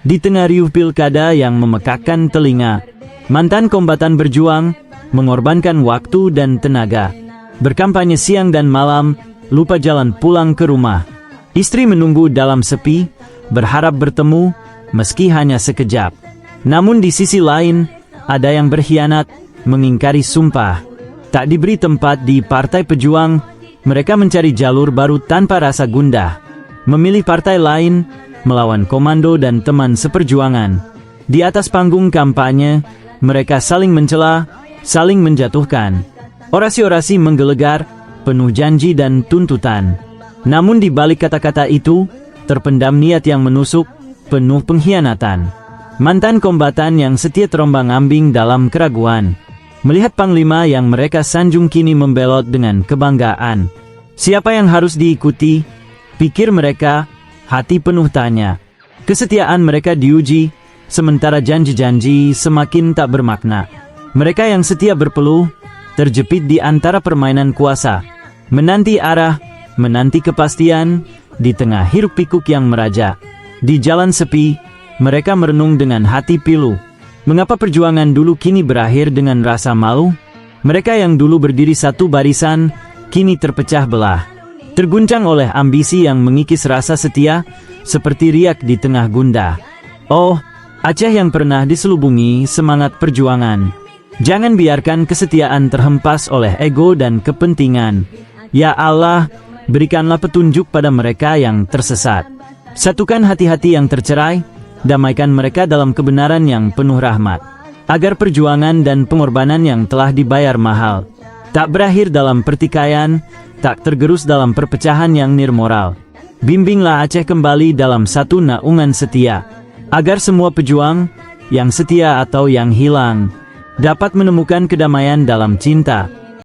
Di tengah riuh pilkada yang memekakkan telinga, mantan kombatan berjuang, mengorbankan waktu dan tenaga. Berkampanye siang dan malam, lupa jalan pulang ke rumah. Istri menunggu dalam sepi, berharap bertemu, meski hanya sekejap. Namun di sisi lain, ada yang berkhianat, mengingkari sumpah. Tak diberi tempat di Partai Pejuang, mereka mencari jalur baru tanpa rasa gundah. Memilih partai lain, melawan komando dan teman seperjuangan. Di atas panggung kampanye, mereka saling mencela, saling menjatuhkan. Orasi-orasi menggelegar, penuh janji dan tuntutan. Namun di balik kata-kata itu, terpendam niat yang menusuk, penuh pengkhianatan. Mantan kombatan yang setia terombang-ambing dalam keraguan. Melihat panglima yang mereka sanjung kini membelot dengan kebanggaan. Siapa yang harus diikuti? Pikir mereka, hati penuh tanya. Kesetiaan mereka diuji, sementara janji-janji semakin tak bermakna. Mereka yang setia berpeluh, terjepit di antara permainan kuasa. Menanti arah, menanti kepastian, di tengah hiruk-pikuk yang meraja. Di jalan sepi, mereka merenung dengan hati pilu. Mengapa perjuangan dulu kini berakhir dengan rasa malu? Mereka yang dulu berdiri satu barisan, kini terpecah belah. Terguncang oleh ambisi yang mengikis rasa setia, seperti riak di tengah gundah. Oh, Aceh yang pernah diselubungi semangat perjuangan. Jangan biarkan kesetiaan terhempas oleh ego dan kepentingan. Ya Allah, berikanlah petunjuk pada mereka yang tersesat. Satukan hati-hati yang tercerai, damaikan mereka dalam kebenaran yang penuh rahmat. Agar perjuangan dan pengorbanan yang telah dibayar mahal tak berakhir dalam pertikaian, tak tergerus dalam perpecahan yang nirmoral. Bimbinglah Aceh kembali dalam satu naungan setia, agar semua pejuang, yang setia atau yang hilang, dapat menemukan kedamaian dalam cinta.